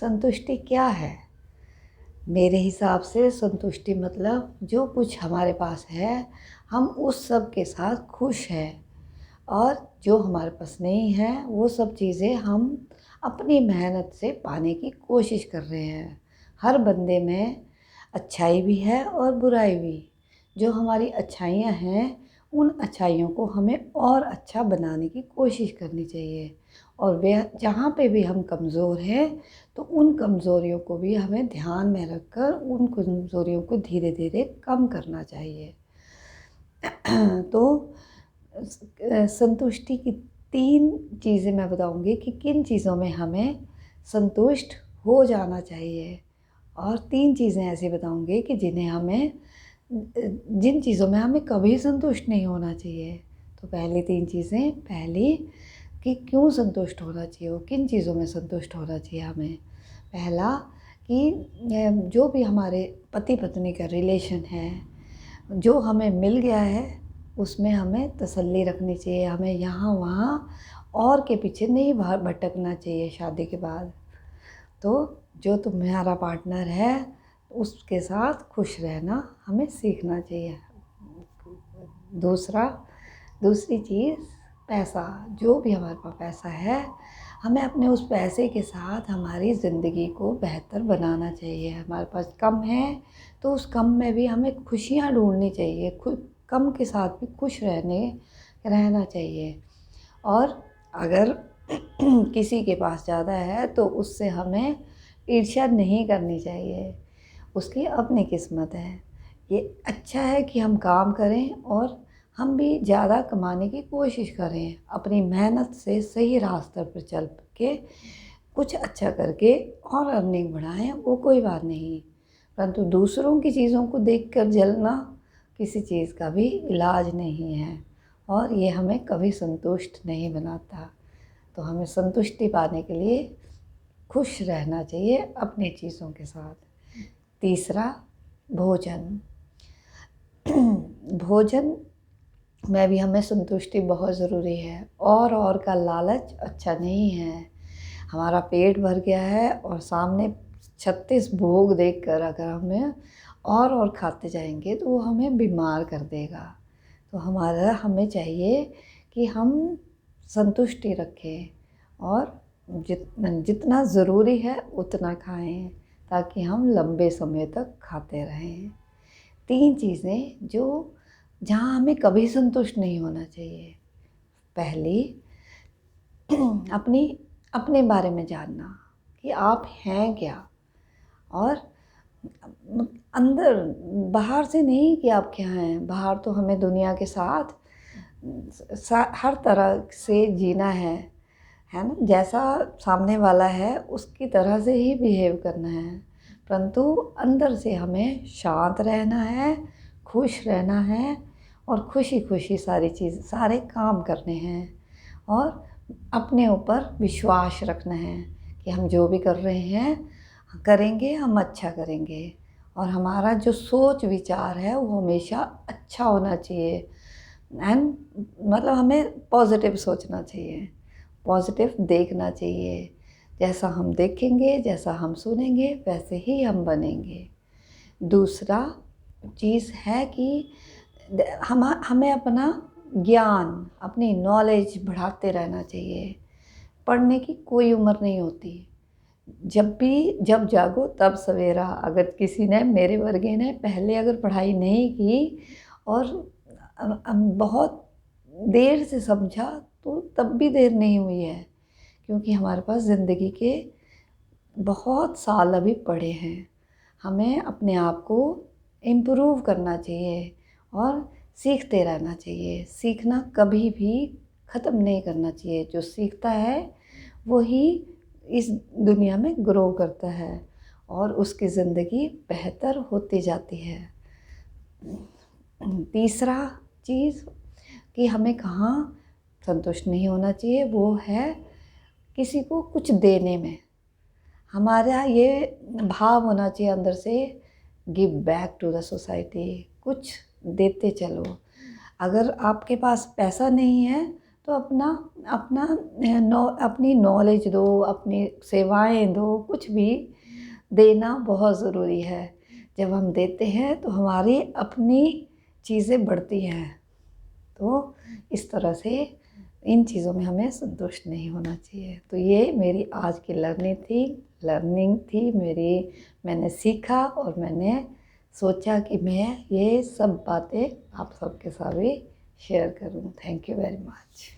संतुष्टि क्या है? मेरे हिसाब से संतुष्टि मतलब जो कुछ हमारे पास है हम उस सब के साथ खुश हैं, और जो हमारे पास नहीं है वो सब चीज़ें हम अपनी मेहनत से पाने की कोशिश कर रहे हैं। हर बंदे में अच्छाई भी है और बुराई भी। जो हमारी अच्छाइयाँ हैं उन अच्छाइयों को हमें और अच्छा बनाने की कोशिश करनी चाहिए, और वे जहाँ पे भी हम कमज़ोर हैं तो उन कमज़ोरियों को भी हमें ध्यान में रखकर उन कमज़ोरियों को धीरे धीरे कम करना चाहिए। तो संतुष्टि की 3 चीज़ें मैं बताऊंगी कि किन चीज़ों में हमें संतुष्ट हो जाना चाहिए, और 3 चीज़ें ऐसी बताऊंगी कि जिन चीज़ों में हमें कभी संतुष्ट नहीं होना चाहिए। तो पहली 3 चीज़ें, पहली कि क्यों संतुष्ट होना चाहिए, वो किन चीज़ों में संतुष्ट होना चाहिए हमें। पहला कि जो भी हमारे पति पत्नी का रिलेशन है, जो हमें मिल गया है उसमें हमें तसल्ली रखनी चाहिए। हमें यहाँ वहाँ और के पीछे नहीं भटकना चाहिए शादी के बाद। तो जो तुम्हारा पार्टनर है उसके साथ खुश रहना हमें सीखना चाहिए। दूसरी चीज़, पैसा। जो भी हमारे पास पैसा है हमें अपने उस पैसे के साथ हमारी ज़िंदगी को बेहतर बनाना चाहिए। हमारे पास कम है तो उस कम में भी हमें खुशियाँ ढूंढनी चाहिए, कम के साथ भी खुश रहना चाहिए। और अगर किसी के पास ज़्यादा है तो उससे हमें ईर्ष्या नहीं करनी चाहिए, उसकी अपनी किस्मत है। ये अच्छा है कि हम काम करें और हम भी ज़्यादा कमाने की कोशिश करें, अपनी मेहनत से सही रास्ते पर चल के कुछ अच्छा करके और अर्निंग बढ़ाएं, वो कोई बात नहीं। परंतु दूसरों की चीज़ों को देखकर जलना किसी चीज़ का भी इलाज नहीं है, और ये हमें कभी संतुष्ट नहीं बनाता। तो हमें संतुष्टि पाने के लिए खुश रहना चाहिए अपनी चीज़ों के साथ। तीसरा, भोजन। भोजन में भी हमें संतुष्टि बहुत ज़रूरी है। और का लालच अच्छा नहीं है। हमारा पेट भर गया है और सामने 36 भोग देखकर अगर हमें और खाते जाएंगे तो वो हमें बीमार कर देगा। तो हमें चाहिए कि हम संतुष्टि रखें और जितना ज़रूरी है उतना खाएं, ताकि हम लंबे समय तक खाते रहें। 3 चीज़ें जो जहाँ हमें कभी संतुष्ट नहीं होना चाहिए। पहली, अपने बारे में जानना कि आप हैं क्या, और अंदर, बाहर से नहीं कि आप क्या हैं। बाहर तो हमें दुनिया के साथ हर तरह से जीना है ना। जैसा सामने वाला है उसकी तरह से ही बिहेव करना है, परंतु अंदर से हमें शांत रहना है, खुश रहना है, और खुशी खुशी सारे काम करने हैं, और अपने ऊपर विश्वास रखना है कि हम जो भी कर रहे हैं करेंगे, हम अच्छा करेंगे, और हमारा जो सोच विचार है वो हमेशा अच्छा होना चाहिए। एंड मतलब हमें पॉजिटिव सोचना चाहिए, पॉजिटिव देखना चाहिए। जैसा हम देखेंगे, जैसा हम सुनेंगे, वैसे ही हम बनेंगे। दूसरा चीज़ है कि हमें अपना ज्ञान, अपनी नॉलेज बढ़ाते रहना चाहिए। पढ़ने की कोई उम्र नहीं होती। जब जागो तब सवेरा। अगर किसी ने, मेरे वर्गे ने, पहले अगर पढ़ाई नहीं की और बहुत देर से समझा तो तब भी देर नहीं हुई है, क्योंकि हमारे पास ज़िंदगी के बहुत साल अभी पड़े हैं। हमें अपने आप को इम्प्रूव करना चाहिए और सीखते रहना चाहिए। सीखना कभी भी ख़त्म नहीं करना चाहिए। जो सीखता है वही इस दुनिया में ग्रो करता है और उसकी ज़िंदगी बेहतर होती जाती है। तीसरा चीज़ कि हमें कहाँ संतुष्ट नहीं होना चाहिए, वो है किसी को कुछ देने में। हमारा ये भाव होना चाहिए अंदर से, give back to the society, कुछ देते चलो। अगर आपके पास पैसा नहीं है तो अपना अपना अपनी नॉलेज दो, अपनी सेवाएं दो, कुछ भी देना बहुत ज़रूरी है। जब हम देते हैं तो हमारी अपनी चीज़ें बढ़ती हैं। तो इस तरह से इन चीज़ों में हमें संतुष्ट नहीं होना चाहिए। तो ये मेरी आज की लर्निंग थी मेरी। मैंने सीखा और मैंने सोचा कि मैं ये सब बातें आप सबके साथ भी शेयर करूं। Thank you very much.